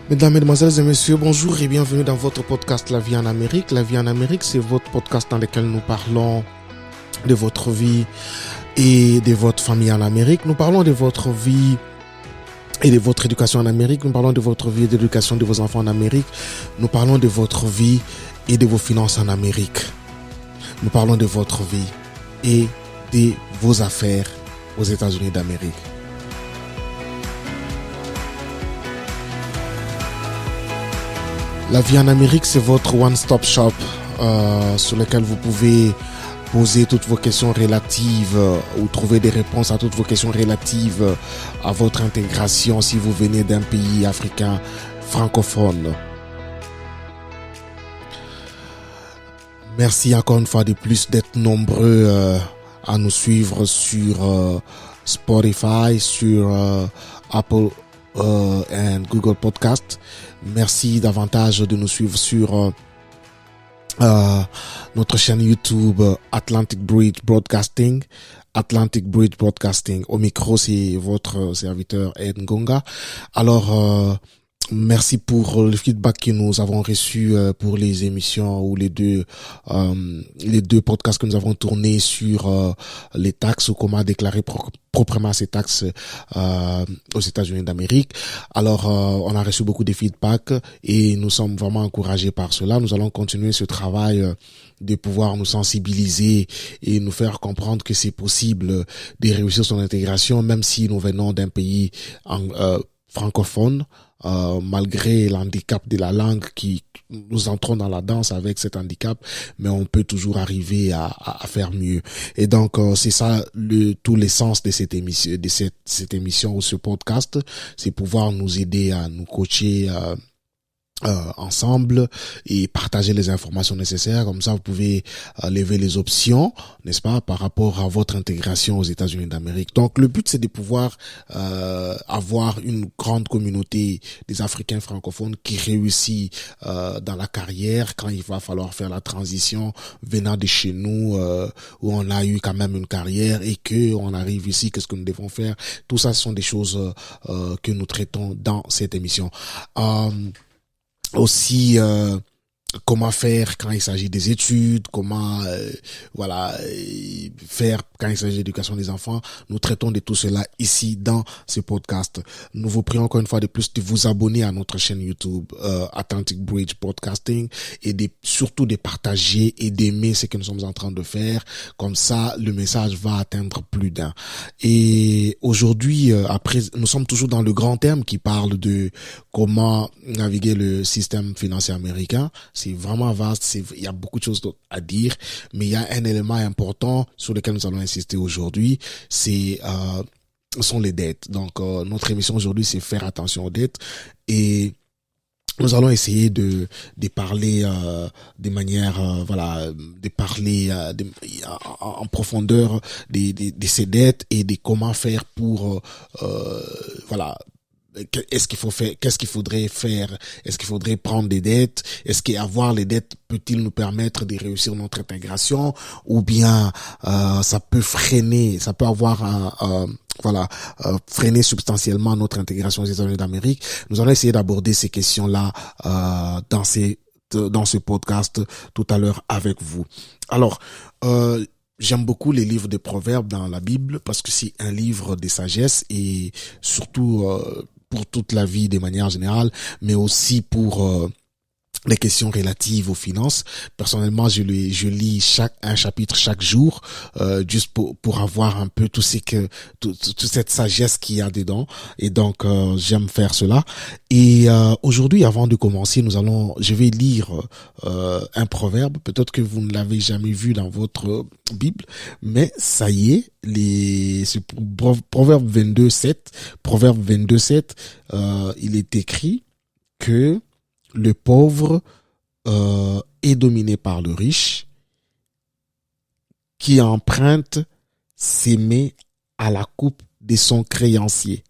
Mesdames, Mesdemoiselles et Messieurs, bonjour et bienvenue dans votre podcast La vie en Amérique. La vie en Amérique, c'est votre podcast dans lequel nous parlons de votre vie et de votre famille en Amérique. Nous parlons de votre vie et de votre éducation en Amérique. Nous parlons de votre vie et de l'éducation de vos enfants en Amérique. Nous parlons de votre vie et de vos finances en Amérique. Nous parlons de votre vie et de vos affaires aux États-Unis d'Amérique. La vie en Amérique, c'est votre one-stop shop sur lequel vous pouvez poser toutes vos questions relatives ou trouver des réponses à toutes vos questions relatives à votre intégration si vous venez d'un pays africain francophone. Merci encore une fois de plus d'être nombreux à nous suivre sur Spotify, sur Apple et Google Podcast. Merci davantage de nous suivre sur notre chaîne YouTube Atlantic Bridge Broadcasting. Atlantic Bridge Broadcasting. Au micro, c'est votre serviteur Ed Ngonga. Alors, merci pour le feedback que nous avons reçu pour les émissions ou les deux podcasts que nous avons tournés sur les taxes ou comment déclarer proprement ces taxes aux États-Unis d'Amérique. Alors, on a reçu beaucoup de feedback et nous sommes vraiment encouragés par cela. Nous allons continuer ce travail de pouvoir nous sensibiliser et nous faire comprendre que c'est possible de réussir son intégration même si nous venons d'un pays francophone. Malgré l'handicap de la langue qui nous entrons dans la danse avec cet handicap, mais on peut toujours arriver à faire mieux. Et donc c'est ça tout l'essence de cette émission, cette émission ou ce podcast, c'est pouvoir nous aider à nous coacher ensemble et partager les informations nécessaires. Comme ça, vous pouvez lever les options, n'est-ce pas, par rapport à votre intégration aux États-Unis d'Amérique. Donc, le but, c'est de pouvoir avoir une grande communauté des Africains francophones qui réussit dans la carrière quand il va falloir faire la transition venant de chez nous où on a eu quand même une carrière et que on arrive ici, qu'est-ce que nous devons faire. Tout ça, ce sont des choses que nous traitons dans cette émission. Aussi comment faire quand il s'agit des études, comment faire quand il s'agit de l'éducation des enfants. Nous traitons de tout cela ici dans ce podcast. Nous vous prions encore une fois de plus de vous abonner à notre chaîne YouTube Atlantic Bridge Broadcasting et surtout de partager et d'aimer ce que nous sommes en train de faire. Comme ça, le message va atteindre plus d'un. Et aujourd'hui, après, nous sommes toujours dans le grand thème qui parle de comment naviguer le système financier américain. C'est vraiment vaste, il y a beaucoup de choses à dire, mais il y a un élément important sur lequel nous allons insister aujourd'hui, sont les dettes. Donc notre émission aujourd'hui, c'est faire attention aux dettes et nous allons essayer de parler de manière de parler en profondeur de ces dettes et de comment faire pour est-ce qu'il faut faire, qu'est-ce qu'il faudrait faire, est-ce qu'il faudrait prendre des dettes, est-ce qu'avoir les dettes peut-il nous permettre de réussir notre intégration ou bien ça peut avoir freiner substantiellement notre intégration aux États-Unis d'Amérique. Nous allons essayer d'aborder ces questions-là dans ce podcast tout à l'heure avec vous. Alors, j'aime beaucoup les livres de proverbes dans la Bible parce que c'est un livre de sagesse et surtout pour toute la vie de manière générale, mais aussi pour les questions relatives aux finances. Personnellement, je lis un chapitre chaque jour, juste pour avoir un peu toute cette sagesse qu'il y a dedans. Et donc, j'aime faire cela. Et aujourd'hui, avant de commencer, je vais lire un proverbe. Peut-être que vous ne l'avez jamais vu dans votre Bible, mais ça y est, ce proverbe 22:7, il est écrit que le pauvre est dominé par le riche qui emprunte ses mets à la coupe de son créancier.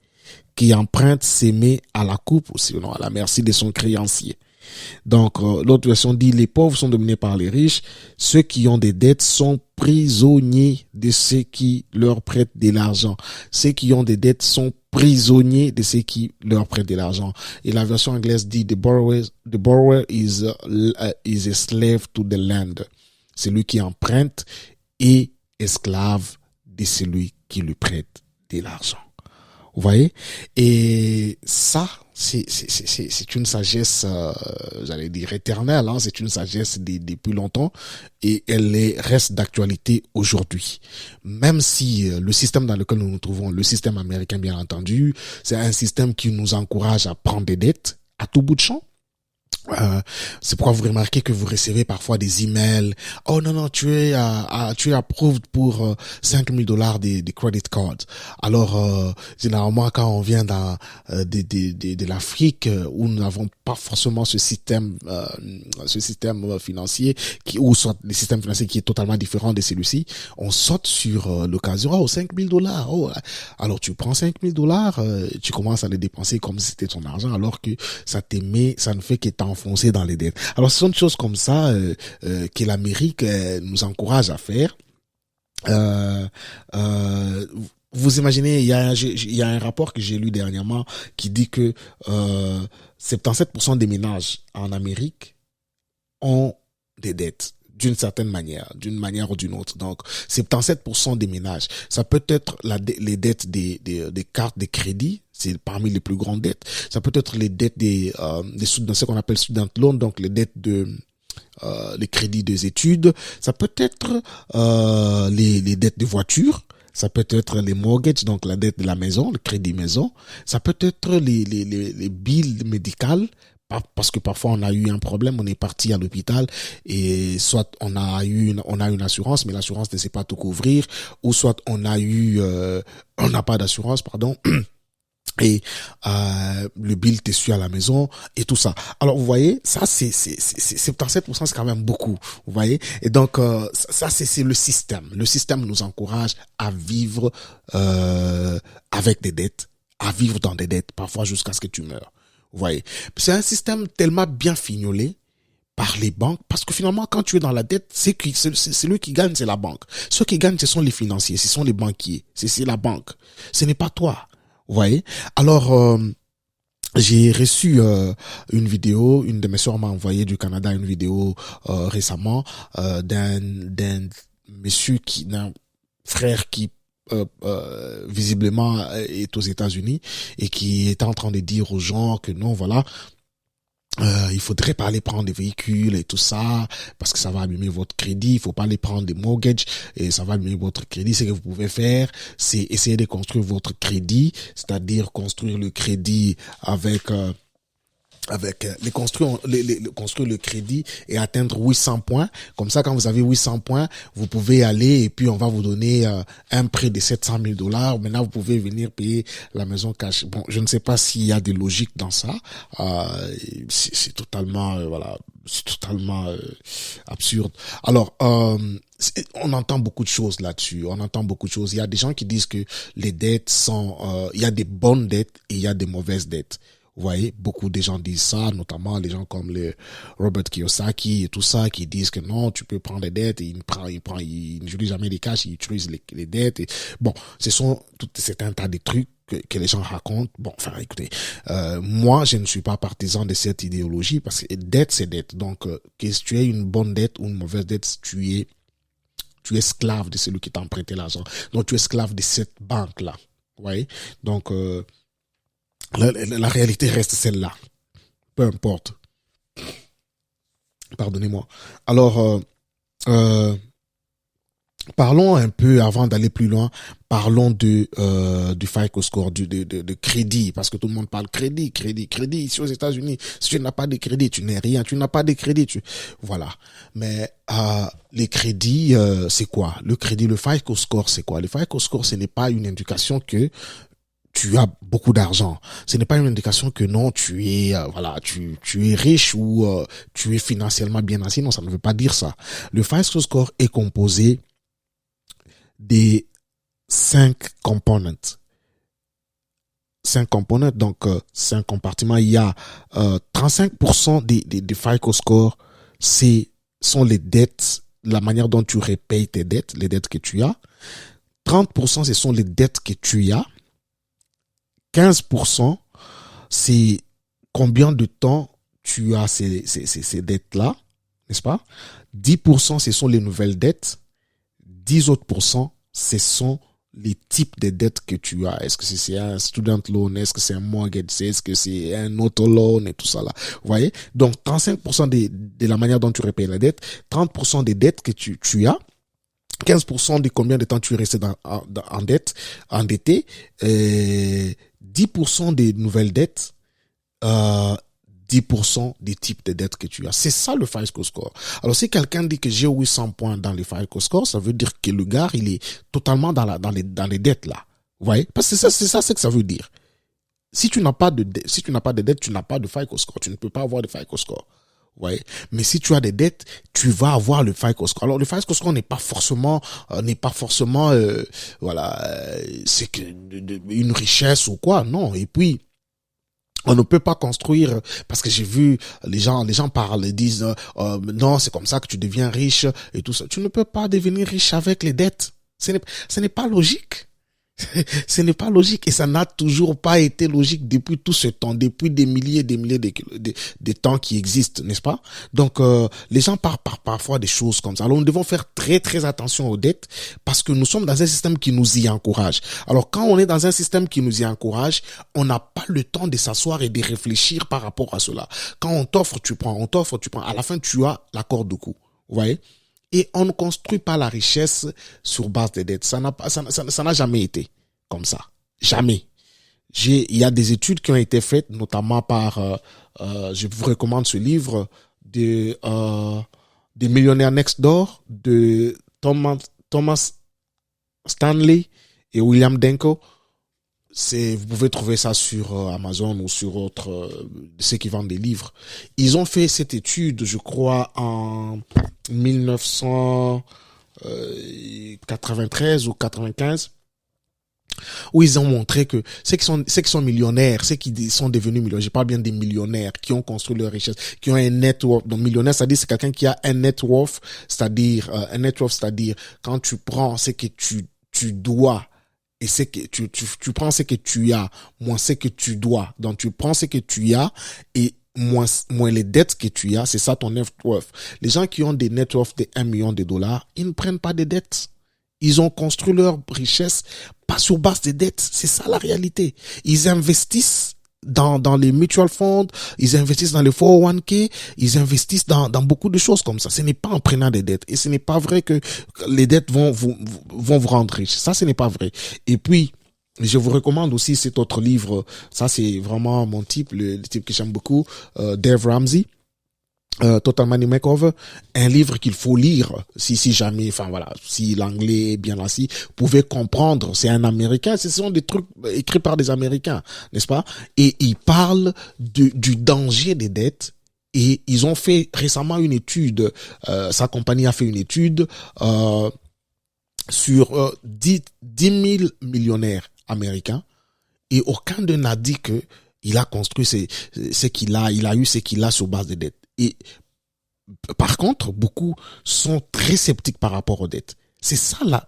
Qui emprunte ses mets à la coupe ou sinon à la merci de son créancier. Donc, l'autre version dit, les pauvres sont dominés par les riches, ceux qui ont des dettes sont prisonniers de ceux qui leur prêtent de l'argent. Ceux qui ont des dettes sont prisonniers de ceux qui leur prêtent de l'argent. Et la version anglaise dit, the borrower is a slave to the lender. Celui qui emprunte est esclave de celui qui lui prête de l'argent. Vous voyez? Et ça, c'est une sagesse, j'allais dire éternelle, hein, c'est une sagesse depuis longtemps et reste d'actualité aujourd'hui. Même si le système dans lequel nous nous trouvons, le système américain bien entendu, c'est un système qui nous encourage à prendre des dettes à tout bout de champ. C'est pourquoi vous remarquez que vous recevez parfois des emails. Oh non, tu es approved pour $5,000 des credit cards. Alors généralement quand on vient de l'Afrique où nous n'avons pas forcément ce système financier ou soit le système financier qui est totalement différent de celui-ci, on saute sur l'occasion. Oh, $5,000. Oh, alors tu prends $5,000, tu commences à les dépenser comme si c'était ton argent, alors que ça ne fait que t'enfoncer dans les dettes. Alors ce sont des choses comme ça que l'Amérique nous encourage à faire. Vous imaginez, il y a un rapport que j'ai lu dernièrement qui dit que 77% des ménages en Amérique ont des dettes d'une certaine manière, d'une manière ou d'une autre. Donc 77% des ménages, ça peut être les dettes des cartes de crédit, c'est parmi les plus grandes dettes. Ça peut être les dettes des ce qu'on appelle student loan, donc les dettes les crédits des études. Ça peut être les dettes de voitures. Ça peut être les mortgages, donc la dette de la maison, le crédit maison. Ça peut être les billes médicales. Parce que parfois on a eu un problème, on est parti à l'hôpital et soit on a une assurance, mais l'assurance ne sait pas tout couvrir, ou soit on n'a pas d'assurance, pardon. Et le bill t'es su à la maison et tout ça. Alors vous voyez, ça c'est 77%, c'est quand même beaucoup. Vous voyez, et donc ça c'est le système. Le système nous encourage à vivre avec des dettes, à vivre dans des dettes, parfois jusqu'à ce que tu meurs. Vous voyez, c'est un système tellement bien fignolé par les banques, parce que finalement, quand tu es dans la dette, c'est celui qui gagne, c'est la banque. Ceux qui gagnent, ce sont les financiers, ce sont les banquiers, c'est la banque. Ce n'est pas toi. Vous voyez? Alors, j'ai reçu une vidéo, une de mes soeurs m'a envoyé du Canada une vidéo récemment d'un monsieur d'un frère qui visiblement est aux États-Unis et qui est en train de dire aux gens que non, voilà, il faudrait pas aller prendre des véhicules et tout ça parce que ça va abîmer votre crédit. Il faut pas aller prendre des mortgages et ça va abîmer votre crédit. Ce que vous pouvez faire, c'est essayer de construire votre crédit, c'est-à-dire construire le crédit avec construire le crédit et atteindre 800 points. Comme ça, quand vous avez 800 points, vous pouvez aller et puis on va vous donner un prêt de $700,000. Maintenant, vous pouvez venir payer la maison cash. Bon, je ne sais pas s'il y a des logiques dans ça. C'est totalement c'est totalement absurde. Alors, on entend beaucoup de choses là-dessus. On entend beaucoup de choses. Il y a des gens qui disent que les dettes sont, il y a des bonnes dettes et il y a des mauvaises dettes. Vous voyez, beaucoup de gens disent ça, notamment les gens comme le Robert Kiyosaki et tout ça, qui disent que non, tu peux prendre des dettes et il n'utilise jamais les cash, il utilise les dettes. Et bon, c'est un tas de trucs que les gens racontent. Bon, enfin, écoutez, moi, je ne suis pas partisan de cette idéologie parce que dette, c'est dette. Donc, que tu aies une bonne dette ou une mauvaise dette, tu es esclave de celui qui t'a emprunté l'argent. Donc, tu es esclave de cette banque-là. Vous voyez? Donc, la réalité reste celle-là. Peu importe. Pardonnez-moi. Alors, parlons un peu, avant d'aller plus loin, parlons du FICO score, de crédit, parce que tout le monde parle crédit. Ici aux États-Unis, si tu n'as pas de crédit, tu n'es rien, tu n'as pas de crédit, voilà. Mais, les crédits, c'est quoi? Le crédit, le FICO score, c'est quoi? Le FICO score, ce n'est pas une indication que tu as beaucoup d'argent. Ce n'est pas une indication que non, tu es tu es riche ou tu es financièrement bien assis. Non, ça ne veut pas dire ça. Le FICO score est composé des 5 components. 5 components, donc 5 compartiments. Il y a 35% des FICO scores, sont les dettes, la manière dont tu repayes tes dettes, les dettes que tu as. 30%, ce sont les dettes que tu as. 15%, c'est combien de temps tu as ces dettes-là, n'est-ce pas? 10%, ce sont les nouvelles dettes. 10 autres %, ce sont les types de dettes que tu as. Est-ce que c'est un student loan? Est-ce que c'est un mortgage? Est-ce que c'est un auto loan et tout ça là? Vous voyez? Donc, 35% de la manière dont tu repayes la dette, 30% des dettes que tu as, 15% de combien de temps tu es resté en dette, endetté, 10% des nouvelles dettes, 10% des types de dettes que tu as. C'est ça le FICO score. Alors, si quelqu'un dit que j'ai 800 points dans les FICO score, ça veut dire que le gars, il est totalement dans les dettes là. Vous voyez? Parce que c'est que ça veut dire. Si tu n'as pas de dettes, tu n'as pas de FICO score. Tu ne peux pas avoir de FICO score. Vous voyez? Mais si tu as des dettes, tu vas avoir le FICO score. Alors, le FICO score n'est pas forcément, c'est que une richesse ou quoi. Non. Et puis, on ne peut pas construire, parce que j'ai vu les gens parlent et disent non, c'est comme ça que tu deviens riche et tout ça. Tu ne peux pas devenir riche avec les dettes. Ce n'est pas logique. Ce n'est pas logique et ça n'a toujours pas été logique depuis tout ce temps, depuis des milliers de temps qui existent, n'est-ce pas? Donc les gens parlent parfois des choses comme ça. Alors nous devons faire très très attention aux dettes parce que nous sommes dans un système qui nous y encourage. Alors quand on est dans un système qui nous y encourage, on n'a pas le temps de s'asseoir et de réfléchir par rapport à cela. Quand on t'offre, tu prends, à la fin tu as la corde au cou. Vous voyez? Et on ne construit pas la richesse sur base des dettes. Ça n'a jamais été comme ça. Jamais. Il y a des études qui ont été faites, notamment par, je vous recommande ce livre des millionnaires next door de Thomas Stanley et William Denko. Vous pouvez trouver ça sur Amazon ou sur ceux qui vendent des livres. Ils ont fait cette étude, je crois, en 1993 ou 95, où ils ont montré que ceux qui sont millionnaires, ceux qui sont devenus millionnaires, je parle bien des millionnaires qui ont construit leur richesse, qui ont un net worth. Donc millionnaire, c'est-à-dire c'est quelqu'un qui a un net worth, c'est-à-dire quand tu prends ce que tu dois et c'est que tu prends ce que tu as moins ce que tu dois. Donc tu prends ce que tu as et moins les dettes que tu as, c'est ça ton net worth. Les gens qui ont des net worth de $1 million, ils ne prennent pas de dettes. Ils ont construit leur richesse pas sur base des dettes. C'est ça la réalité. Ils investissent dans les mutual funds, ils investissent dans les 401k, ils investissent dans beaucoup de choses comme ça. Ce n'est pas en prenant des dettes. Et ce n'est pas vrai que les dettes vont vous rendre riche. Ça, ce n'est pas vrai. Et puis, je vous recommande aussi cet autre livre. Ça, c'est vraiment mon type, le type que j'aime beaucoup, Dave Ramsey. Total Money Makeover, un livre qu'il faut lire si jamais, si l'anglais est bien là, si vous pouvez comprendre, c'est un Américain, ce sont des trucs écrits par des Américains, n'est-ce pas? Et il parle du danger des dettes. Et ils ont fait récemment une étude, sa compagnie a fait une étude sur 10 000 millionnaires américains, et aucun d'eux n'a dit que il a construit ce qu'il a, il a eu ce qu'il a sur base des dettes. Et par contre, beaucoup sont très sceptiques par rapport aux dettes. C'est ça la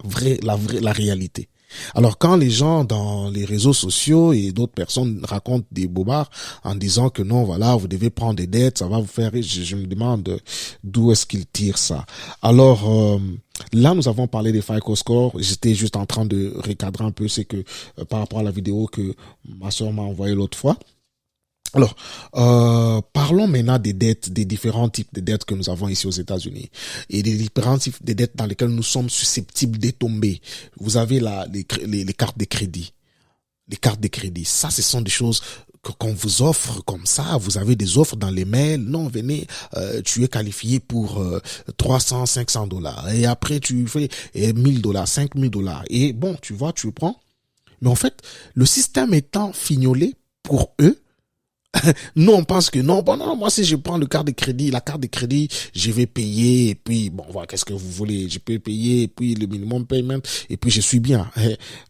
réalité. Alors quand les gens dans les réseaux sociaux et d'autres personnes racontent des bobards en disant que non, voilà, vous devez prendre des dettes, ça va vous faire riche, je me demande d'où est-ce qu'ils tirent ça. Alors là, nous avons parlé des FICO scores. J'étais juste en train de recadrer un peu ce que par rapport à la vidéo que ma soeur m'a envoyée l'autre fois. Alors, parlons maintenant des dettes, des différents types de dettes que nous avons ici aux États-Unis et des différents types de dettes dans lesquelles nous sommes susceptibles de tomber. Vous avez les cartes de crédit. Les cartes de crédit, ça, ce sont des choses qu'on vous offre comme ça. Vous avez des offres dans les mails. Non, venez, tu es qualifié pour $300, $500. Et après, tu fais $1,000, $5,000. Et bon, tu vois, tu prends. Mais en fait, le système étant fignolé pour eux, Nous, on pense que non, bon, non, moi, si je prends la carte de crédit, je vais payer, et puis, bon, voilà, qu'est-ce que vous voulez? Je peux payer, et puis le minimum payment, et puis je suis bien.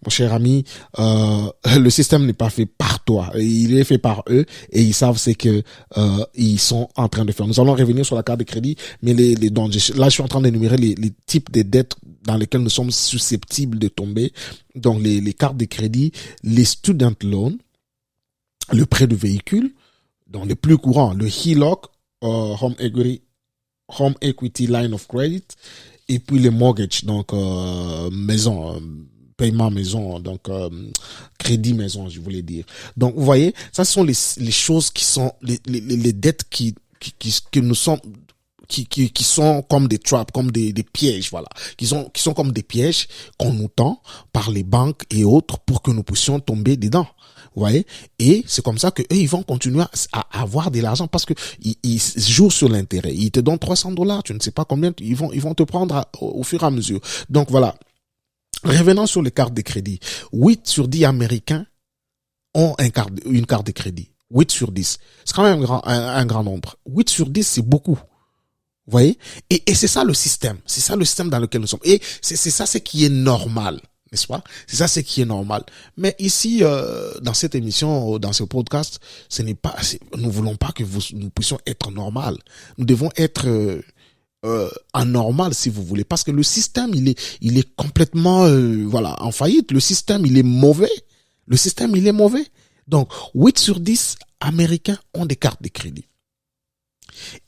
Mon cher ami, le système n'est pas fait par toi. Il est fait par eux, et ils savent ce que, ils sont en train de faire. Nous allons revenir sur la carte de crédit, mais donc, là, je suis en train d'énumérer les types de dettes dans lesquelles nous sommes susceptibles de tomber. Donc, les cartes de crédit, les student loans, le prêt de véhicule, donc les plus courants, le HELOC, Home Equity Line of Credit, et puis les mortgages, donc maison, paiement maison, donc crédit maison, je voulais dire. Donc vous voyez, ça ce sont les choses qui sont les dettes que nous sommes qui sont comme des traps, comme des pièges, voilà, qui sont comme des pièges qu'on nous tend par les banques et autres pour que nous puissions tomber dedans. Vous voyez? Et c'est comme ça que eux, ils vont continuer à avoir de l'argent parce que ils jouent sur l'intérêt. Ils te donnent $300, tu ne sais pas combien, ils vont te prendre au fur et à mesure. Donc voilà. Revenons sur les cartes de crédit. 8 sur 10 Américains ont une carte de crédit. 8 sur 10. C'est quand même un grand nombre. 8 sur 10, c'est beaucoup. Vous voyez? Et c'est ça le système. C'est ça le système dans lequel nous sommes. Et c'est ça ce qui est normal. N'est-ce pas? C'est ça, c'est qui est normal. Mais ici, dans cette émission, dans ce podcast, nous voulons pas que nous puissions être normal. Nous devons être anormal, si vous voulez, parce que le système, il est complètement, voilà, en faillite. Le système, il est mauvais. Le système, il est mauvais. Donc, 8 sur 10 Américains ont des cartes de crédit.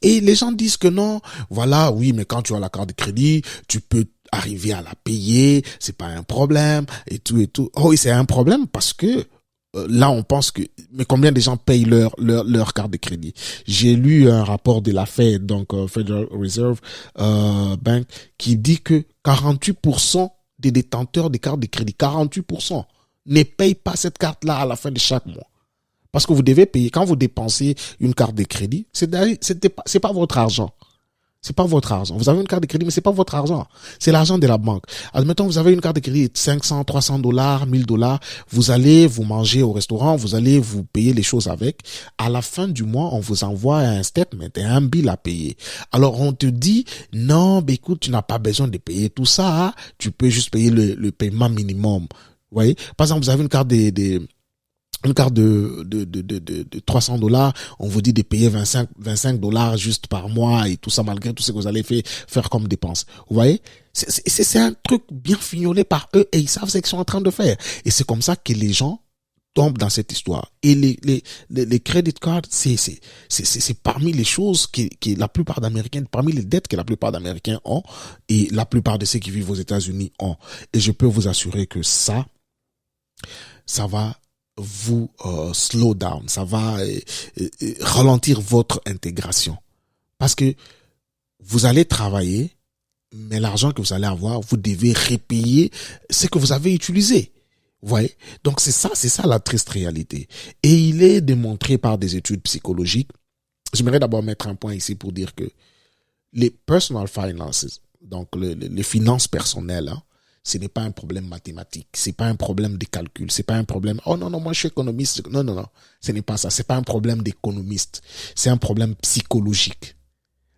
Et les gens disent que non, voilà, oui, mais quand tu as la carte de crédit, tu peux arriver à la payer, c'est pas un problème, et tout, et tout. Oh oui, c'est un problème parce que là, on pense que, mais combien de gens payent leur carte de crédit? J'ai lu un rapport de la Fed, donc Federal Reserve Bank, qui dit que 48% des détenteurs des cartes de crédit, 48% ne payent pas cette carte-là à la fin de chaque mois. Parce que vous devez payer, quand vous dépensez une carte de crédit, c'est pas votre argent. C'est pas votre argent. Vous avez une carte de crédit, mais c'est pas votre argent. C'est l'argent de la banque. Admettons, vous avez une carte de crédit de $500, $300, $1000. Vous allez vous manger au restaurant, vous allez vous payer les choses avec. À la fin du mois, on vous envoie un statement et un bill à payer. Alors, on te dit, non, ben écoute, tu n'as pas besoin de payer tout ça. Hein. Tu peux juste payer le paiement minimum. Vous voyez? Par exemple, vous avez une carte de $300, on vous dit de payer $25 juste par mois et tout ça malgré tout ce que vous allez faire comme dépense. Vous voyez? C'est un truc bien fignolé par eux et ils savent ce qu'ils sont en train de faire. Et c'est comme ça que les gens tombent dans cette histoire. Et les credit cards, c'est parmi les choses que la plupart d'Américains, parmi les dettes que la plupart d'Américains ont et la plupart de ceux qui vivent aux États-Unis ont. Et je peux vous assurer que ça va vous slow down, ça va ralentir votre intégration. Parce que vous allez travailler, mais l'argent que vous allez avoir, vous devez repayer ce que vous avez utilisé. Vous voyez? Donc c'est ça la triste réalité. Et il est démontré par des études psychologiques. J'aimerais d'abord mettre un point ici pour dire que les personal finances, donc les finances personnelles, hein, ce n'est pas un problème mathématique, c'est pas un problème de calcul, c'est pas un problème, oh non, moi je suis économiste, non, ce n'est pas ça, c'est pas un problème d'économiste, c'est un problème psychologique.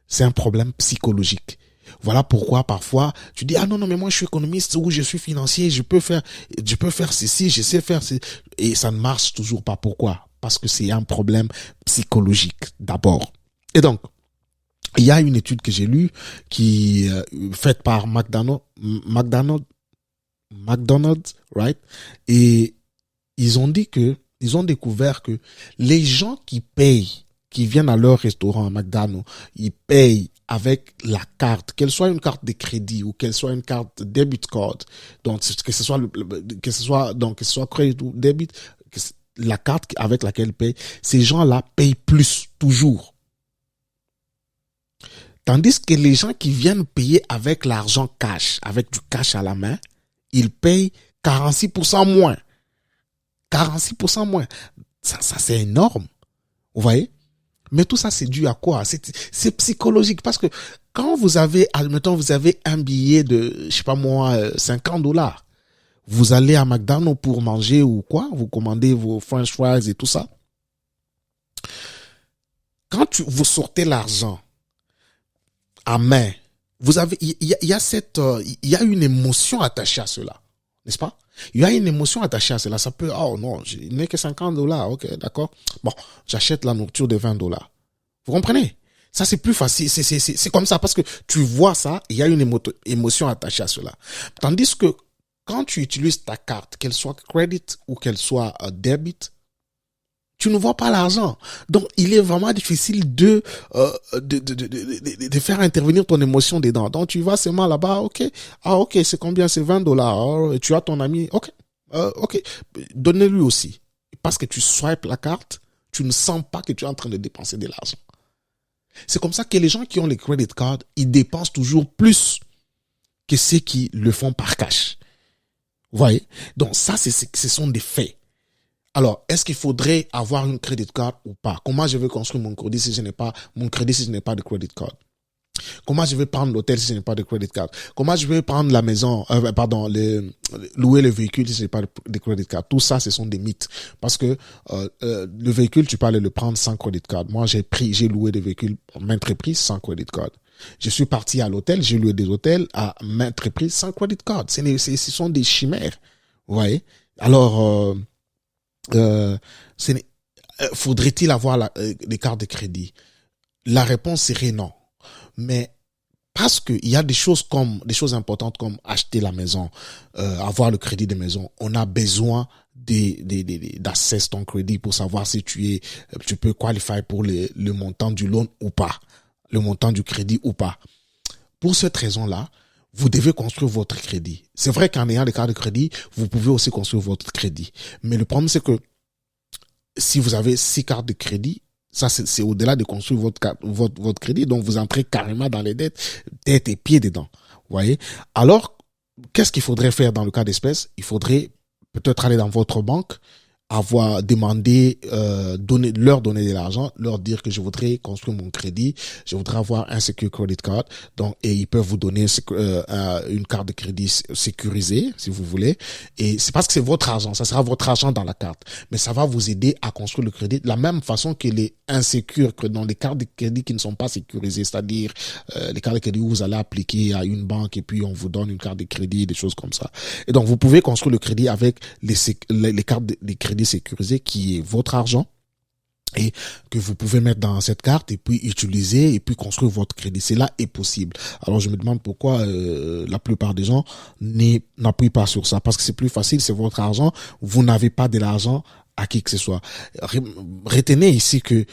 C'est un problème psychologique. Voilà pourquoi parfois tu dis, ah non, mais moi je suis économiste ou je suis financier, je peux faire ceci, je sais faire ceci, et ça ne marche toujours pas. Pourquoi? Parce que c'est un problème psychologique d'abord. Et donc, il y a une étude que j'ai lue qui faite par McDonald's, right? Et ils ont découvert que les gens qui viennent à leur restaurant à McDonald's, ils payent avec la carte, qu'elle soit une carte de crédit ou qu'elle soit une carte debit card, donc que ce soit crédit ou debit, la carte avec laquelle ils payent, ces gens-là payent plus toujours. Tandis que les gens qui viennent payer avec l'argent cash, avec du cash à la main, ils payent 46% moins. 46% moins. Ça c'est énorme. Vous voyez? Mais tout ça, c'est dû à quoi? C'est psychologique. Parce que quand admettons, vous avez un billet de, je sais pas moi, $50, vous allez à McDonald's pour manger ou quoi? Vous commandez vos French fries et tout ça. quand vous sortez l'argent à main, il y a il y a une émotion attachée à cela, n'est-ce pas? Il y a une émotion attachée à cela. Ça peut, oh non, il n'est que $50, ok, d'accord. Bon, j'achète la nourriture de $20. Vous comprenez? Ça, c'est plus facile. C'est comme ça parce que tu vois ça, il y a une émotion attachée à cela. Tandis que quand tu utilises ta carte, qu'elle soit credit ou qu'elle soit debit, tu ne vois pas l'argent. Donc, il est vraiment difficile de faire intervenir ton émotion dedans. Donc, tu vas seulement là-bas, ok. Ah, ok, c'est combien? C'est $20. Oh, tu as ton ami, ok. Ok. Donnez-lui aussi. Parce que tu swipes la carte, tu ne sens pas que tu es en train de dépenser de l'argent. C'est comme ça que les gens qui ont les credit cards, ils dépensent toujours plus que ceux qui le font par cash. Vous voyez? Donc, ça, ce sont des faits. Alors, est-ce qu'il faudrait avoir une credit card ou pas? Comment je vais construire mon crédit si je n'ai pas de credit card? Comment je vais prendre l'hôtel si je n'ai pas de credit card? Comment je vais prendre la maison, louer le véhicule si je n'ai pas de credit card? Tout ça, ce sont des mythes. Parce que le véhicule, tu peux aller le prendre sans credit card. Moi, j'ai loué des véhicules à maintes reprises sans credit card. Je suis parti à l'hôtel, j'ai loué des hôtels à maintes reprises sans credit card. Ce sont des chimères. Vous voyez? Alors, faudrait-il avoir des cartes de crédit? La réponse serait non. Mais parce qu'il y a des choses importantes comme acheter la maison, avoir le crédit de maison, on a besoin d'access ton crédit pour savoir si tu peux qualifier pour le montant du loan ou pas, le montant du crédit ou pas. Pour cette raison-là, vous devez construire votre crédit. C'est vrai qu'en ayant des cartes de crédit, vous pouvez aussi construire votre crédit. Mais le problème, c'est que si vous avez 6 cartes de crédit, ça, c'est au-delà de construire votre crédit. Donc, vous entrez carrément dans les dettes, tête et pieds dedans. Vous voyez? Alors, qu'est-ce qu'il faudrait faire dans le cas d'espèce? Il faudrait peut-être aller dans votre banque, leur donner de l'argent, leur dire que je voudrais construire mon crédit, je voudrais avoir un secure credit card, donc, et ils peuvent vous donner une carte de crédit sécurisée, si vous voulez, et c'est parce que c'est votre argent, ça sera votre argent dans la carte, mais ça va vous aider à construire le crédit de la même façon que les insécures, que dans les cartes de crédit qui ne sont pas sécurisées, c'est-à-dire les cartes de crédit où vous allez appliquer à une banque et puis on vous donne une carte de crédit, des choses comme ça. Et donc, vous pouvez construire le crédit avec les cartes de crédit sécurisé qui est votre argent et que vous pouvez mettre dans cette carte et puis utiliser et puis construire votre crédit. Cela est possible. Alors je me demande pourquoi la plupart des gens n'appuient pas sur ça, parce que c'est plus facile, c'est votre argent, vous n'avez pas de l'argent à qui que ce soit. Retenez ici que,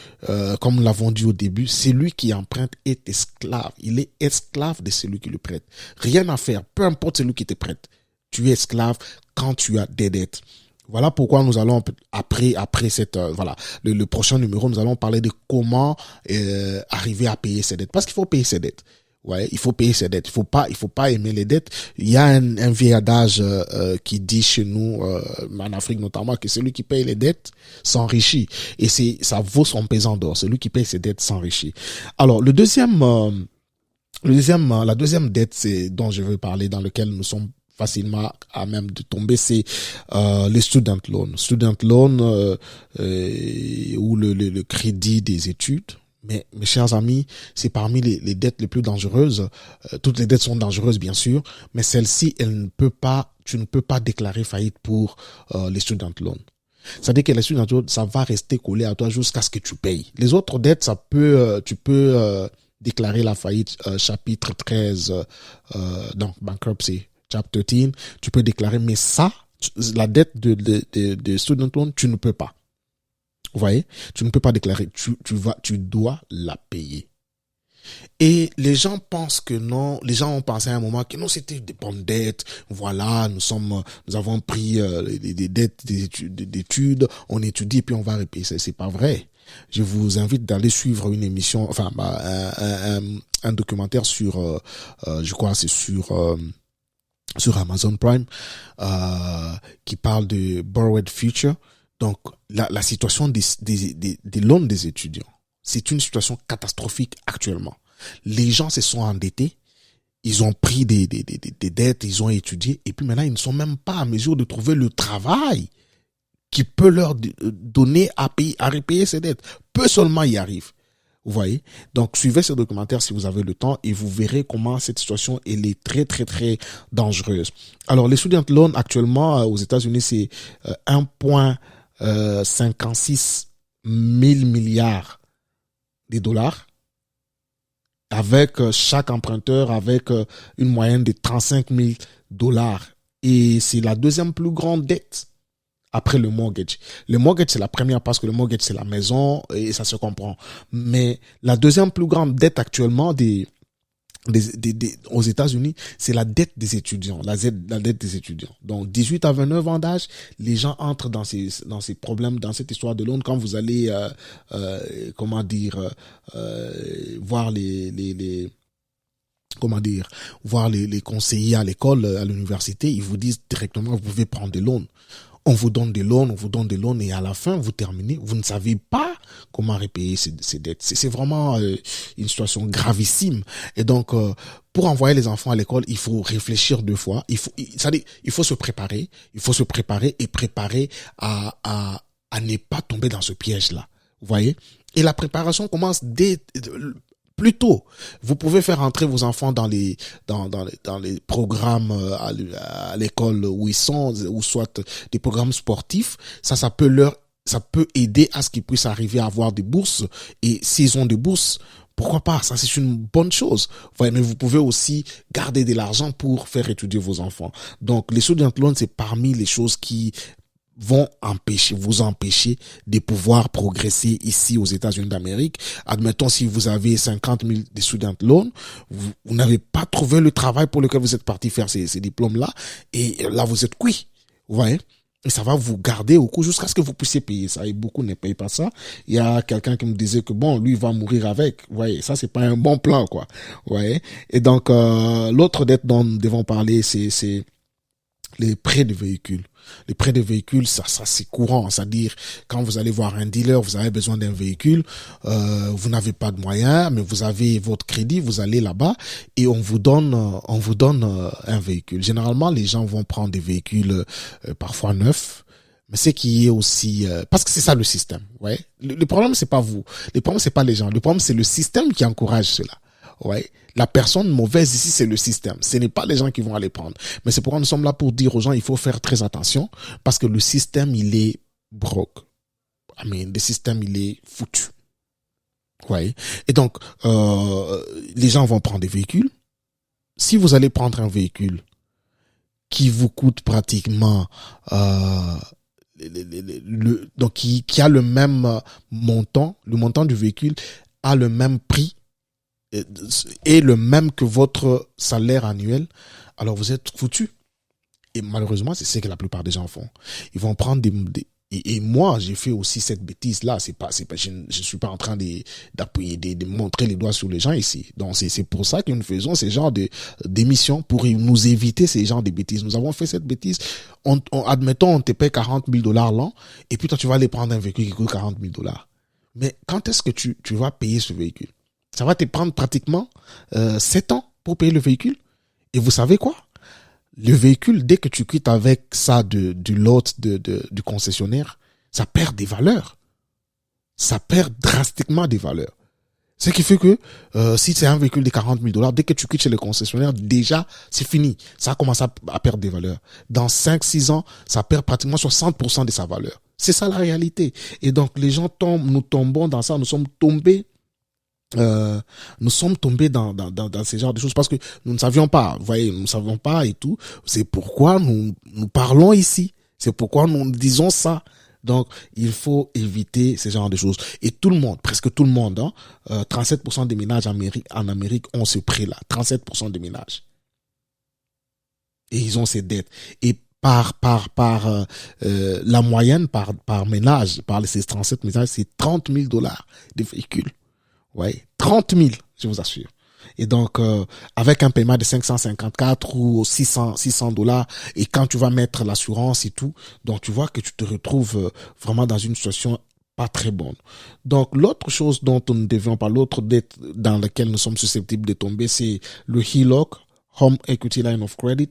comme nous l'avons dit au début, celui qui emprunte est esclave. Il est esclave de celui qui le prête. Rien à faire, peu importe celui qui te prête. Tu es esclave quand tu as des dettes. Voilà pourquoi nous allons après cette le prochain numéro, nous allons parler de comment arriver à payer ses dettes, parce qu'il faut payer ses dettes. Ouais, il faut payer ses dettes. Il faut pas aimer les dettes. Il y a un vieil adage qui dit chez nous en Afrique notamment que celui qui paye les dettes s'enrichit, et ça vaut son pesant d'or. Celui qui paye ses dettes s'enrichit. Alors la deuxième dette dont je veux parler, dans lequel nous sommes facilement à même de tomber, c'est les student loans ou le crédit des études. Mais mes chers amis, c'est parmi les dettes les plus dangereuses. Toutes les dettes sont dangereuses, bien sûr, mais celle-ci, tu ne peux pas déclarer faillite pour les student loans. C'est-à-dire que les student loans, ça va rester collé à toi jusqu'à ce que tu payes. Les autres dettes, tu peux déclarer la faillite, chapitre 13, donc bankruptcy. Chapter 13, tu peux déclarer, mais ça, la dette de student loan, tu ne peux pas. Vous voyez? Tu ne peux pas déclarer. Tu dois la payer. Et les gens pensent que non, les gens ont pensé à un moment que non, c'était des bonnes dettes. Voilà, nous avons pris des dettes d'études, on étudie et puis on va repayer. C'est pas vrai. Je vous invite d'aller suivre une émission, enfin, un documentaire sur, je crois, c'est sur Amazon Prime, qui parle de Borrowed Future. Donc, la situation des loans des étudiants, c'est une situation catastrophique actuellement. Les gens se sont endettés, ils ont pris des dettes, ils ont étudié, et puis maintenant, ils ne sont même pas en mesure de trouver le travail qui peut leur donner à repayer ces dettes. Peu seulement y arrivent. Vous voyez? Donc, suivez ce documentaire si vous avez le temps et vous verrez comment cette situation, elle est très, très, très dangereuse. Alors, les student loans actuellement aux États-Unis, c'est 1,56 mille milliards de dollars avec chaque emprunteur avec une moyenne de 35 000 dollars. Et c'est la deuxième plus grande dette après le mortgage. Le mortgage, c'est la première parce que le mortgage, c'est la maison et ça se comprend. Mais la deuxième plus grande dette actuellement aux États-Unis, c'est la dette des étudiants, la dette des étudiants. Donc, 18 à 29 ans d'âge, les gens entrent dans ces problèmes, dans cette histoire de loan. Quand vous allez, voir voir les conseillers à l'école, à l'université, ils vous disent directement, vous pouvez prendre des loans. On vous donne des loans, et à la fin, vous terminez, vous ne savez pas comment repayer ces dettes. C'est vraiment une situation gravissime. Et donc, pour envoyer les enfants à l'école, il faut réfléchir deux fois. Il faut se préparer. Il faut se préparer et préparer à ne pas tomber dans ce piège-là. Vous voyez? Et la préparation commence plus tôt. Vous pouvez faire entrer vos enfants dans les programmes à l'école où ils sont, ou soit des programmes sportifs. Ça peut aider à ce qu'ils puissent arriver à avoir des bourses. Et s'ils ont des bourses, pourquoi pas? Ça, c'est une bonne chose. Ouais, mais vous pouvez aussi garder de l'argent pour faire étudier vos enfants. Donc, les student loans, c'est parmi les choses qui vont vous empêcher de pouvoir progresser ici aux États-Unis d'Amérique. Admettons, si vous avez 50 000 de student loans, vous n'avez pas trouvé le travail pour lequel vous êtes parti faire ces diplômes-là, et là, vous êtes cuit. Vous voyez? Et ça va vous garder au cou jusqu'à ce que vous puissiez payer ça. Et beaucoup ne payent pas ça. Il y a quelqu'un qui me disait que lui, il va mourir avec. Vous voyez? Ça, c'est pas un bon plan, quoi. Vous voyez? Et donc, l'autre dette dont nous devons parler, c'est les prêts de véhicules. Les prêts de véhicules, ça c'est courant. C'est-à-dire, quand vous allez voir un dealer, vous avez besoin d'un véhicule, vous n'avez pas de moyens, mais vous avez votre crédit, vous allez là-bas et on vous donne un véhicule. Généralement, les gens vont prendre des véhicules parfois neufs, mais c'est qui est aussi parce que c'est ça le système. Ouais. Le problème, c'est pas vous. Le problème, c'est pas les gens. Le problème, c'est le système qui encourage cela. Ouais. La personne mauvaise ici, c'est le système. Ce n'est pas les gens qui vont aller prendre. Mais c'est pourquoi nous sommes là pour dire aux gens, il faut faire très attention parce que le système, il est broke. Le système, il est foutu. Ouais. Et donc, les gens vont prendre des véhicules. Si vous allez prendre un véhicule qui vous coûte pratiquement, donc qui a le même montant, le montant du véhicule a le même prix, est le même que votre salaire annuel, alors vous êtes foutu. Et malheureusement, c'est ce que la plupart des gens font. Ils vont prendre et moi, j'ai fait aussi cette bêtise-là. Je suis pas en train d'appuyer, de montrer les doigts sur les gens ici. Donc, c'est pour ça que nous faisons ces genres d'émissions pour nous éviter ces genres de bêtises. Nous avons fait cette bêtise. Admettons, on te paie 40 000 dollars l'an, et puis toi, tu vas aller prendre un véhicule qui coûte 40 000 dollars. Mais quand est-ce que tu vas payer ce véhicule? Ça va te prendre pratiquement 7 ans pour payer le véhicule. Et vous savez quoi? Le véhicule, dès que tu quittes avec ça du lot du concessionnaire, ça perd des valeurs. Ça perd drastiquement des valeurs. Ce qui fait que si c'est un véhicule de 40 000 dollars, dès que tu quittes chez le concessionnaire, déjà, c'est fini. Ça commence à perdre des valeurs. Dans 5-6 ans, ça perd pratiquement 60% de sa valeur. C'est ça la réalité. Et donc, les gens nous tombons dans ça, nous sommes tombés dans ces genres de choses parce que nous ne savions pas, vous voyez, nous ne savions pas et tout. C'est pourquoi nous parlons ici. C'est pourquoi nous disons ça. Donc, il faut éviter ces genres de choses. Et tout le monde, presque tout le monde, 37% des ménages en Amérique ont ce prix-là. 37% des ménages. Et ils ont ces dettes. Et par la moyenne, par ménage, par ces 37 ménages, c'est 30 000 dollars de véhicules. Ouais, 30 000, je vous assure. Et donc, avec un paiement de 554 ou 600 dollars, et quand tu vas mettre l'assurance et tout, donc tu vois que tu te retrouves vraiment dans une situation pas très bonne. Donc, l'autre chose dont nous devions parler, l'autre dette dans laquelle nous sommes susceptibles de tomber, c'est le HELOC, Home Equity Line of Credit.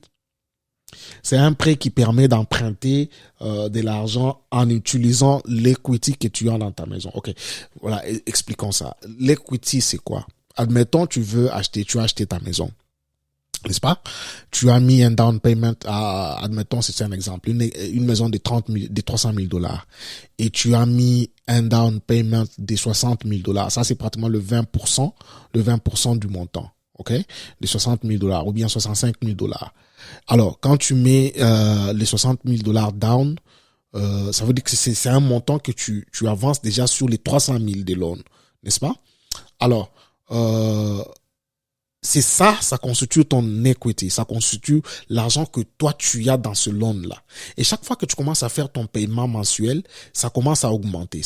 C'est un prêt qui permet d'emprunter de l'argent en utilisant l'equity que tu as dans ta maison. Ok, voilà, expliquons ça. L'equity, c'est quoi? Admettons, tu as acheté ta maison. N'est-ce pas? Tu as mis un down payment admettons, c'est un exemple, une maison de 300 000 dollars. Et tu as mis un down payment de 60 000 dollars. Ça, c'est pratiquement le 20% du montant. OK? De 60 000 dollars ou bien 65 000 dollars. Alors, quand tu mets, les 60 000 dollars down, ça veut dire que c'est un montant que tu avances déjà sur les 300 000 de loan. N'est-ce pas? Alors, c'est ça constitue ton equity, ça constitue l'argent que toi tu as dans ce loan-là. Et chaque fois que tu commences à faire ton paiement mensuel, ça commence à augmenter,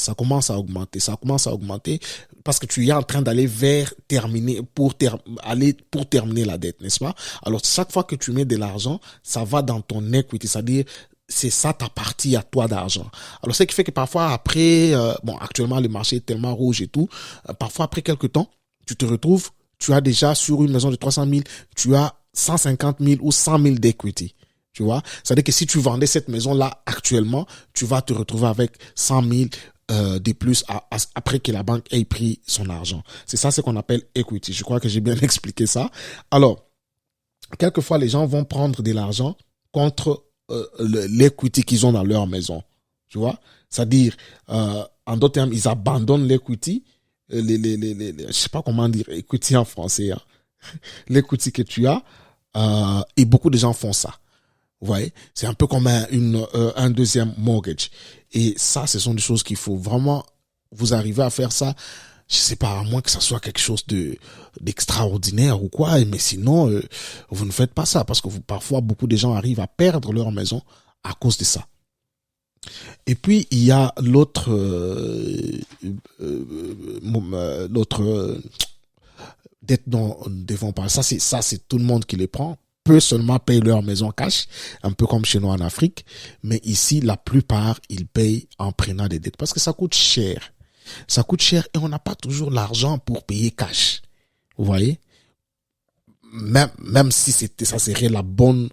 parce que tu es en train d'aller vers terminer, pour terminer la dette, n'est-ce pas? Alors chaque fois que tu mets de l'argent, ça va dans ton equity, c'est-à-dire c'est ça ta partie à toi d'argent. Alors ce qui fait que parfois après, actuellement le marché est tellement rouge et tout, parfois après quelques temps, tu te retrouves, tu as déjà sur une maison de 300 000, tu as 150 000 ou 100 000 d'equity. Tu vois? C'est-à-dire que si tu vendais cette maison-là actuellement, tu vas te retrouver avec 100 000 de plus après que la banque ait pris son argent. C'est ça ce qu'on appelle equity. Je crois que j'ai bien expliqué ça. Alors, quelquefois, les gens vont prendre de l'argent contre l'equity qu'ils ont dans leur maison. Tu vois? C'est-à-dire, en d'autres termes, ils abandonnent l'equity. Je sais pas comment dire equity en français, hein. L'equity que tu as, et beaucoup de gens font ça. Vous voyez, c'est un peu comme un deuxième mortgage. Et ça, ce sont des choses qu'il faut vraiment, vous arriver à faire ça. Je sais pas, à moins que ça soit quelque chose d'extraordinaire ou quoi, mais sinon, vous ne faites pas ça parce que parfois beaucoup de gens arrivent à perdre leur maison à cause de ça. Et puis il y a l'autre dette dont nous devons parler. Ça c'est tout le monde qui les prend, peut seulement payer leur maison cash, un peu comme chez nous en Afrique, mais ici la plupart ils payent en prenant des dettes parce que ça coûte cher. Ça coûte cher et on n'a pas toujours l'argent pour payer cash. Vous voyez? Même si ça serait la bonne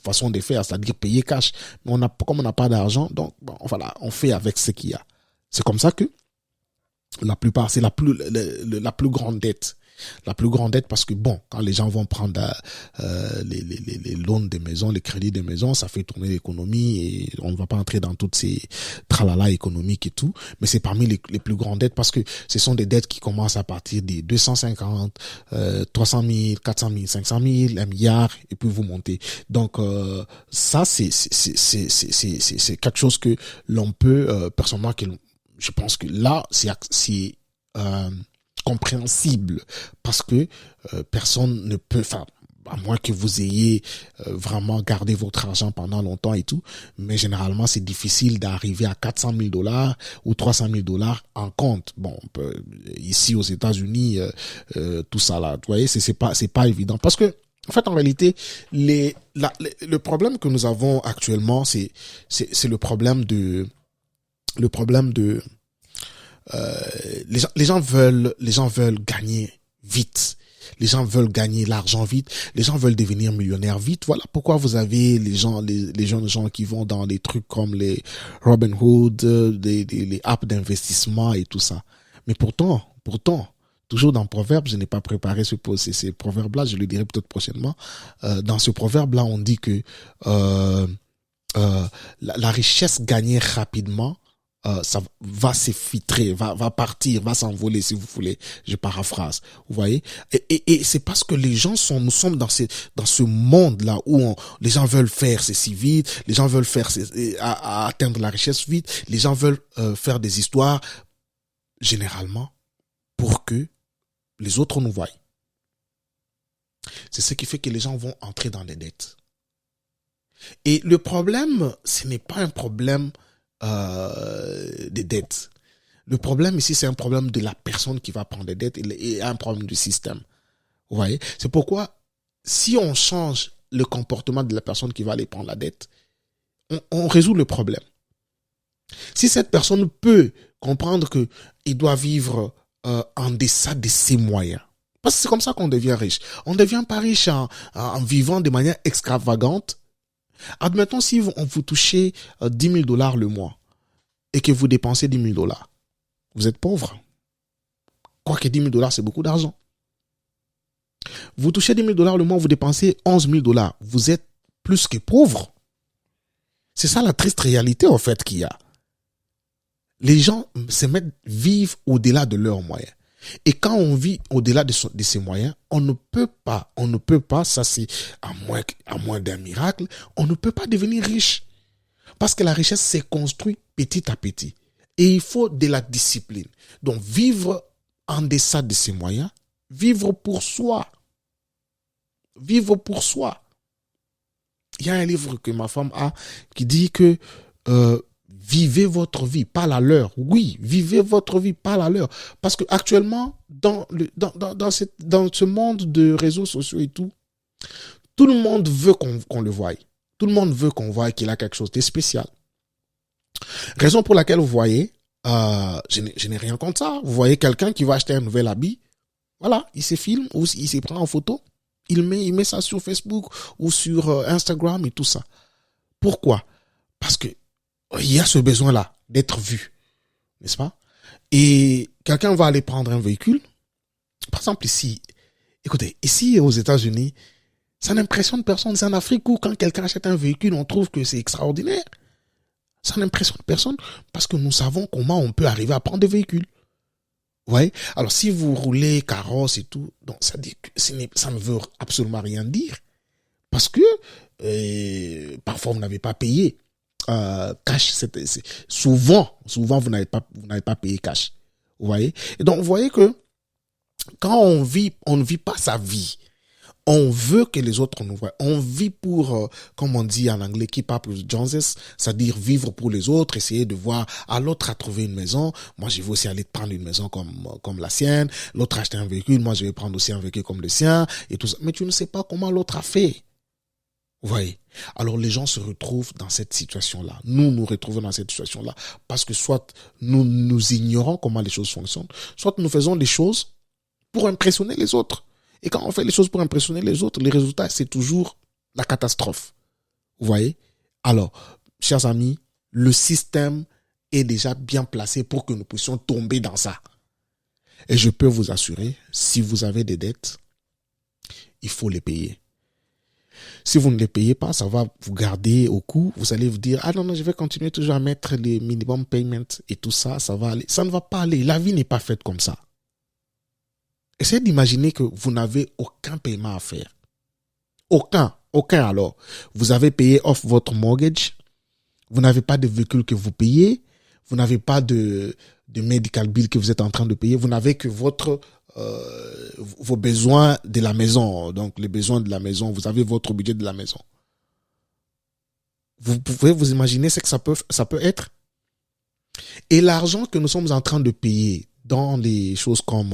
façon de faire, c'est-à-dire payer cash. Mais comme on n'a pas d'argent, donc, voilà, on fait avec ce qu'il y a. C'est comme ça que la plupart, c'est la plus grande dette. La plus grande dette parce que quand les gens vont prendre les loans des maisons, les crédits des maisons, ça fait tourner l'économie et on ne va pas entrer dans toutes ces tralala économiques et tout, mais c'est parmi les plus grandes dettes parce que ce sont des dettes qui commencent à partir des 250, 300 000, 400 000, 500 000, 1 milliard et puis vous montez. Donc ça c'est quelque chose que l'on peut personnellement, je pense que là c'est compréhensible parce que personne ne peut, à moins que vous ayez vraiment gardé votre argent pendant longtemps et tout, mais généralement c'est difficile d'arriver à 400 000 dollars ou 300 000 dollars en compte. Ici aux États-Unis, tout ça là, vous voyez, c'est pas évident parce que en fait, en réalité, le problème que nous avons actuellement, c'est le problème de les gens veulent gagner vite. Les gens veulent gagner l'argent vite. Les gens veulent devenir millionnaires vite. Voilà pourquoi vous avez les jeunes gens qui vont dans des trucs comme les Robinhood, les apps d'investissement et tout ça. Mais pourtant, toujours dans le proverbe, je n'ai pas préparé ces proverbes-là, je le dirai peut-être prochainement. Dans ce proverbe-là, on dit que la richesse gagnée rapidement, ça va s'effritrer, va partir, va s'envoler si vous voulez. Je paraphrase. Vous voyez? Et c'est parce que nous sommes dans ce monde-là où les gens veulent faire ceci vite, les gens veulent faire à atteindre la richesse vite, les gens veulent faire des histoires généralement pour que les autres nous voient. C'est ce qui fait que les gens vont entrer dans les dettes. Et le problème, ce n'est pas un problème des dettes. Le problème ici, c'est un problème de la personne qui va prendre des dettes et un problème du système. Vous voyez? C'est pourquoi, si on change le comportement de la personne qui va aller prendre la dette, on résout le problème. Si cette personne peut comprendre que il doit vivre en deçà de ses moyens, parce que c'est comme ça qu'on devient riche. On ne devient pas riche en vivant de manière extravagante, Admettons si vous touchez 10 000 dollars le mois et que vous dépensez 10 000 dollars. Vous êtes pauvre. Quoique 10 000 dollars, c'est beaucoup d'argent. Vous touchez 10 000 dollars le mois, vous dépensez 11 000 dollars. Vous êtes plus que pauvre. C'est ça la triste réalité, en fait, qu'il y a. Les gens vivent au-delà de leurs moyens. Et quand on vit au-delà de ses moyens, on ne peut pas, ça c'est à moins d'un miracle, on ne peut pas devenir riche. Parce que la richesse s'est construite petit à petit. Et il faut de la discipline. Donc vivre en deçà de ses moyens, vivre pour soi. Vivre pour soi. Il y a un livre que ma femme a qui dit que vivez votre vie, pas la leur. Oui, vivez votre vie, pas la leur. Parce que actuellement, dans ce monde de réseaux sociaux et tout le monde veut qu'on le voie. Tout le monde veut qu'on voie qu'il a quelque chose de spécial. Raison pour laquelle vous voyez, je n'ai rien contre ça. Vous voyez quelqu'un qui va acheter un nouvel habit. Voilà, il se filme ou il se prend en photo. Il met ça sur Facebook ou sur Instagram et tout ça. Pourquoi? Parce que il y a ce besoin-là d'être vu, n'est-ce pas? Et quelqu'un va aller prendre un véhicule. Par exemple ici, écoutez, ici aux États-Unis, ça n'impressionne personne. C'est en Afrique où quand quelqu'un achète un véhicule, on trouve que c'est extraordinaire. Ça n'impressionne personne parce que nous savons comment on peut arriver à prendre des véhicules. Vous voyez? Alors si vous roulez carrosse et tout, donc ça dit que ça ne veut absolument rien dire parce que parfois vous n'avez pas payé. Cash, souvent vous n'avez pas payé cash. Vous voyez? Et donc vous voyez que quand on ne vit pas sa vie. On veut que les autres nous voient. On vit pour, comme on dit en anglais, keep up with Joneses, c'est-à-dire vivre pour les autres, essayer de voir l'autre a trouvé une maison. Moi, je vais aussi aller prendre une maison comme la sienne. L'autre a acheté un véhicule. Moi, je vais prendre aussi un véhicule comme le sien et tout ça. Mais tu ne sais pas comment l'autre a fait. Vous voyez? Alors, les gens se retrouvent dans cette situation-là. Nous retrouvons dans cette situation-là parce que soit nous ignorons comment les choses fonctionnent, soit nous faisons des choses pour impressionner les autres. Et quand on fait les choses pour impressionner les autres, les résultats, c'est toujours la catastrophe. Vous voyez? Alors, chers amis, le système est déjà bien placé pour que nous puissions tomber dans ça. Et je peux vous assurer, si vous avez des dettes, il faut les payer. Si vous ne les payez pas, ça va vous garder au cou. Vous allez vous dire, non, je vais continuer toujours à mettre les minimum payments et tout ça, ça va aller. Ça ne va pas aller. La vie n'est pas faite comme ça. Essayez d'imaginer que vous n'avez aucun paiement à faire. Aucun alors. Vous avez payé off votre mortgage. Vous n'avez pas de véhicule que vous payez. Vous n'avez pas de medical bill que vous êtes en train de payer. Vous n'avez que vos besoins de la maison. Donc, les besoins de la maison. Vous avez votre budget de la maison. Vous pouvez vous imaginer ce que ça peut être. Et l'argent que nous sommes en train de payer dans les choses comme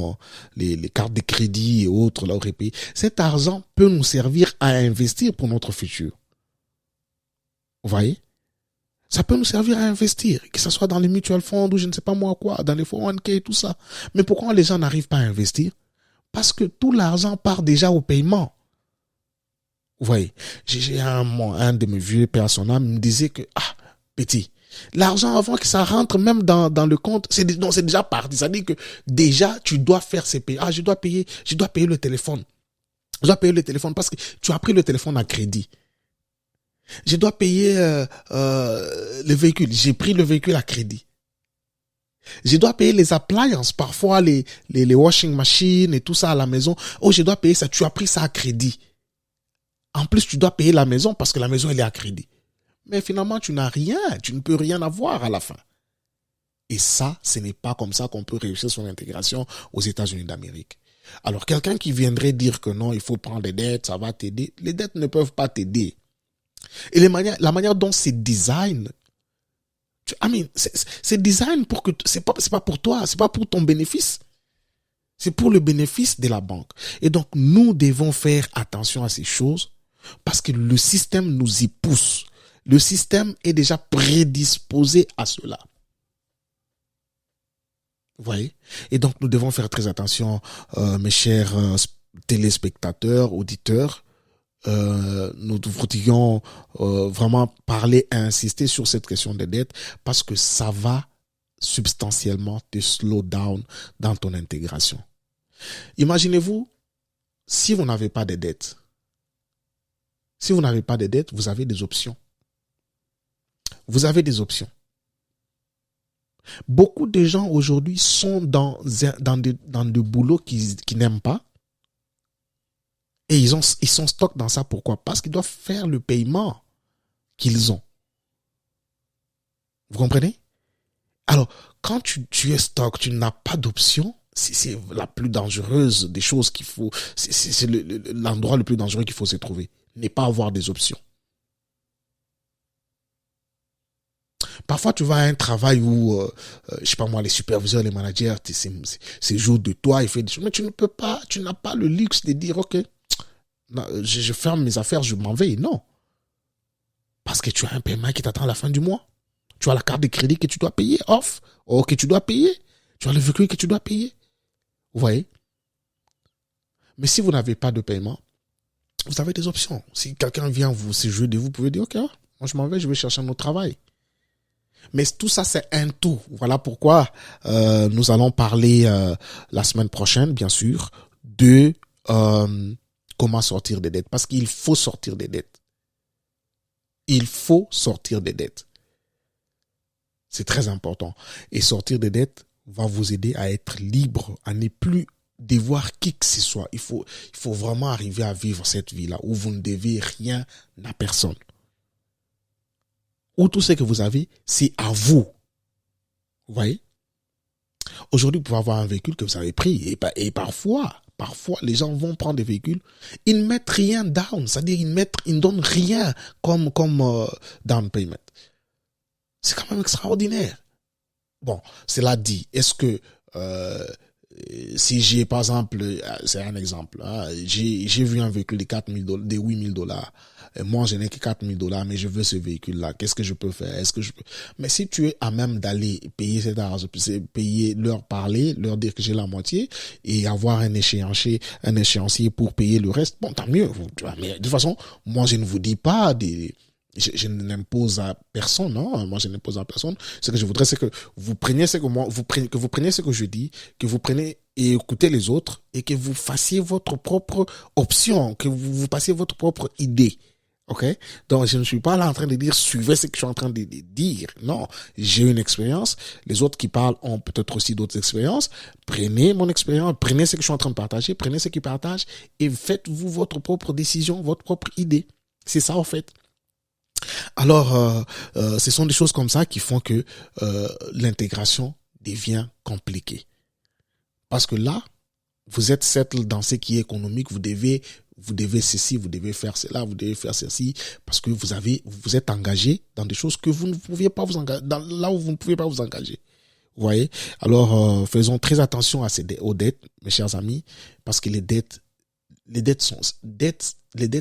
les cartes de crédit et autres, là, au pays, cet argent peut nous servir à investir pour notre futur. Vous voyez? Ça peut nous servir à investir, que ce soit dans les mutual funds ou je ne sais pas moi quoi, dans les 401k et tout ça. Mais pourquoi les gens n'arrivent pas à investir? Parce que tout l'argent part déjà au paiement. Vous voyez? J'ai un de mes vieux personnages me disait que, petit, l'argent avant que ça rentre même dans le compte, c'est déjà parti. Ça dit que déjà tu dois faire ces paiements. Je dois payer le téléphone. Je dois payer le téléphone parce que tu as pris le téléphone à crédit. Je dois payer le véhicule. J'ai pris le véhicule à crédit. Je dois payer les appliances, parfois les washing machines et tout ça à la maison. Je dois payer ça. Tu as pris ça à crédit. En plus, tu dois payer la maison parce que la maison elle est à crédit. Mais finalement, tu n'as rien. Tu ne peux rien avoir à la fin. Et ça, ce n'est pas comme ça qu'on peut réussir son intégration aux États-Unis d'Amérique. Alors, quelqu'un qui viendrait dire que non, il faut prendre des dettes, ça va t'aider. Les dettes ne peuvent pas t'aider. Et la manière dont c'est design, c'est design pour que, c'est pas pour toi, c'est pas pour ton bénéfice. C'est pour le bénéfice de la banque. Et donc, nous devons faire attention à ces choses parce que le système nous y pousse. Le système est déjà prédisposé à cela. Vous voyez? Et donc, nous devons faire très attention, mes chers téléspectateurs, auditeurs. nous devrions vraiment parler et insister sur cette question des dettes parce que ça va substantiellement te slow down dans ton intégration. Imaginez-vous, si vous n'avez pas de dettes, vous avez des options. Vous avez des options. Beaucoup de gens aujourd'hui sont dans des boulots qu'ils n'aiment pas. Et ils sont stock dans ça. Pourquoi? Parce qu'ils doivent faire le paiement qu'ils ont. Vous comprenez? Alors, quand tu es stock, tu n'as pas d'option. C'est la plus dangereuse des choses qu'il faut. C'est l'endroit le plus dangereux qu'il faut se trouver. Ne pas avoir des options. Parfois, tu vas à un travail où, je sais pas moi, les superviseurs, les managers, c'est jour de toi, ils font des choses. Mais tu n'as pas le luxe de dire, OK, je ferme mes affaires, je m'en vais. Non. Parce que tu as un paiement qui t'attend à la fin du mois. Tu as la carte de crédit que tu dois payer, off, ou que tu dois payer. Tu as le véhicule que tu dois payer. Vous voyez? Mais si vous n'avez pas de paiement, vous avez des options. Si quelqu'un vient vous séjourner de vous, vous pouvez dire, OK, moi je m'en vais, je vais chercher un autre travail. Mais tout ça, c'est un tout. Voilà pourquoi nous allons parler la semaine prochaine, bien sûr, de comment sortir des dettes. Parce qu'il faut sortir des dettes. Il faut sortir des dettes. C'est très important. Et sortir des dettes va vous aider à être libre, à ne plus devoir qui que ce soit. Il faut vraiment arriver à vivre cette vie-là où vous ne devez rien à personne. Où tout ce que vous avez, c'est à vous. Vous voyez? Aujourd'hui, vous pouvez avoir un véhicule que vous avez pris. Et parfois, les gens vont prendre des véhicules. Ils ne mettent rien down. C'est-à-dire, ils ne donnent rien comme down payment. C'est quand même extraordinaire. Bon, cela dit, est-ce que si j'ai, par exemple, c'est un exemple, hein, j'ai vu un véhicule de $4,000, de $8,000. Moi, je n'ai que $4,000, mais je veux ce véhicule-là. Qu'est-ce que je peux faire? Est-ce que je peux? Mais si tu es à même d'aller payer cet argent, payer, leur parler, leur dire que j'ai la moitié et avoir un échéancier pour payer le reste, bon, tant mieux. Mais de toute façon, moi, je ne vous dis pas je n'impose à personne, non. Moi, je n'impose à personne. Ce que je voudrais, c'est que vous preniez ce que je dis, que vous preniez et écoutez les autres et que vous fassiez votre propre option, que vous passiez votre propre idée. OK? Donc, je ne suis pas là en train de dire, suivez ce que je suis en train de dire. Non. J'ai une expérience. Les autres qui parlent ont peut-être aussi d'autres expériences. Prenez mon expérience, prenez ce que je suis en train de partager, prenez ce qu'ils partagent et faites-vous votre propre décision, votre propre idée. C'est ça, en fait. Alors, ce sont des choses comme ça qui font que l'intégration devient compliquée. Parce que là, vous êtes settled dans ce qui est économique, vous devez ceci, vous devez faire cela, vous devez faire ceci, parce que vous êtes engagé dans des choses que vous ne pouviez pas vous engager, là où vous ne pouvez pas vous engager. Vous voyez? Alors, faisons très attention aux dettes, mes chers amis, parce que les dettes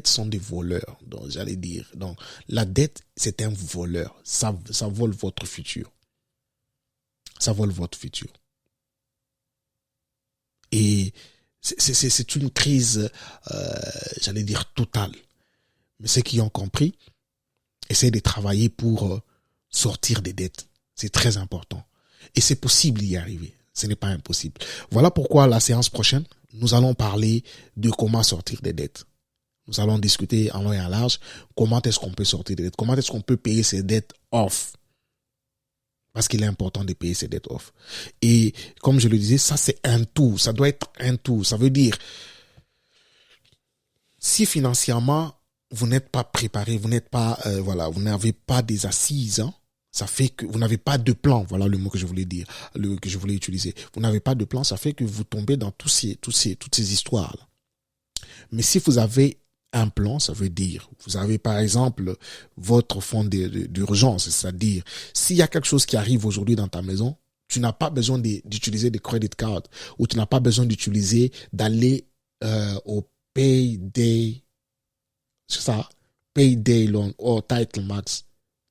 sont des voleurs, donc j'allais dire. Donc, la dette, c'est un voleur. Ça vole votre futur. Ça vole votre futur. Et c'est une crise, j'allais dire, totale. Mais ceux qui ont compris, essayent de travailler pour sortir des dettes. C'est très important. Et c'est possible d'y arriver. Ce n'est pas impossible. Voilà pourquoi la séance prochaine, nous allons parler de comment sortir des dettes. Nous allons discuter en long et en large comment est-ce qu'on peut sortir des dettes, comment est-ce qu'on peut payer ses dettes off. Parce qu'il est important de payer ses dettes off. Et comme je le disais, ça c'est un tout, ça doit être un tout. Ça veut dire, si financièrement vous n'êtes pas préparé, vous n'avez pas des assises, hein, ça fait que vous n'avez pas de plan, voilà le mot que je voulais dire, que je voulais utiliser. Vous n'avez pas de plan, ça fait que vous tombez dans toutes ces histoires-là. Mais si vous avez un plan, ça veut dire, vous avez par exemple votre fonds d'urgence, c'est-à-dire, s'il y a quelque chose qui arrive aujourd'hui dans ta maison, tu n'as pas besoin d'utiliser des credit cards, ou tu n'as pas besoin d'aller au payday, c'est ça, payday loan ou title max.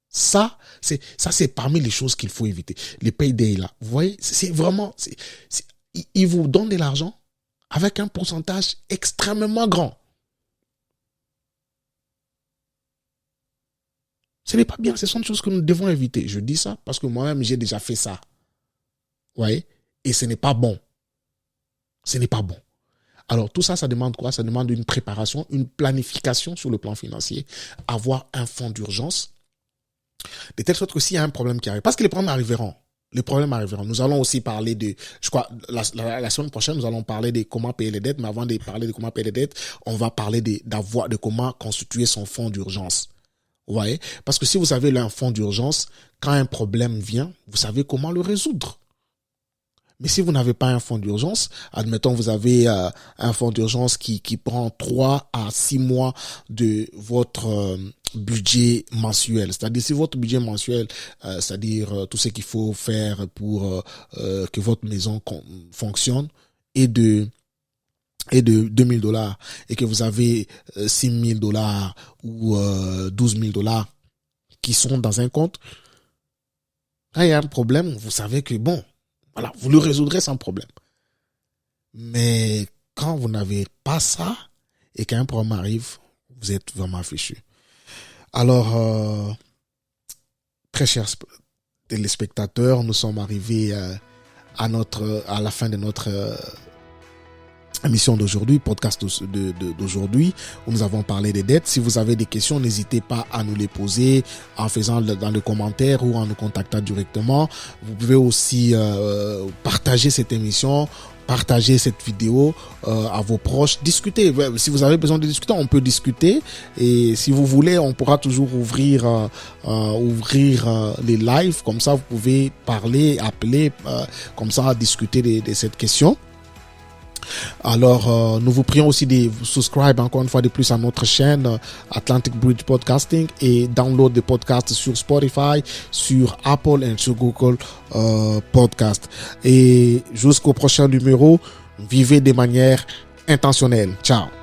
Ça, c'est parmi les choses qu'il faut éviter. Les payday là, vous voyez, c'est vraiment, ils vous donnent de l'argent avec un pourcentage extrêmement grand. Ce n'est pas bien. Ce sont des choses que nous devons éviter. Je dis ça parce que moi-même, j'ai déjà fait ça. Vous voyez? Et ce n'est pas bon. Ce n'est pas bon. Alors, tout ça, ça demande quoi? Ça demande une préparation, une planification sur le plan financier, avoir un fonds d'urgence, de telle sorte que s'il y a un problème qui arrive, parce que les problèmes arriveront. Les problèmes arriveront. Nous allons aussi parler de, je crois, la semaine prochaine, nous allons parler de comment payer les dettes, mais avant de parler de comment payer les dettes, on va parler de comment constituer son fonds d'urgence. Vous voyez? Parce que si vous avez là un fonds d'urgence, quand un problème vient, vous savez comment le résoudre. Mais si vous n'avez pas un fonds d'urgence, admettons vous avez un fonds d'urgence qui prend 3 à 6 mois de votre budget mensuel. C'est-à-dire si votre budget mensuel, c'est-à-dire tout ce qu'il faut faire pour que votre maison fonctionne est de $2,000 et que vous avez $6,000 ou $12,000 qui sont dans un compte, quand il y a un problème, vous savez que bon, voilà, vous le résoudrez sans problème. Mais quand vous n'avez pas ça et qu'un problème arrive, vous êtes vraiment fichu. Alors, très chers téléspectateurs, nous sommes arrivés à la fin de notre émission d'aujourd'hui, podcast d'aujourd'hui, où nous avons parlé des dettes. Si vous avez des questions, n'hésitez pas à nous les poser en faisant dans les commentaires ou en nous contactant directement. Vous pouvez aussi partager cette émission, partager cette vidéo à vos proches, discuter. Si vous avez besoin de discuter, on peut discuter. Et si vous voulez, on pourra toujours ouvrir les lives. Comme ça, vous pouvez parler, appeler, comme ça, discuter de cette question. Alors, nous vous prions aussi de vous subscribe encore une fois de plus à notre chaîne Atlantic Bridge Podcasting et download des podcasts sur Spotify, sur Apple et sur Google Podcast. Et jusqu'au prochain numéro, vivez de manière intentionnelle. Ciao.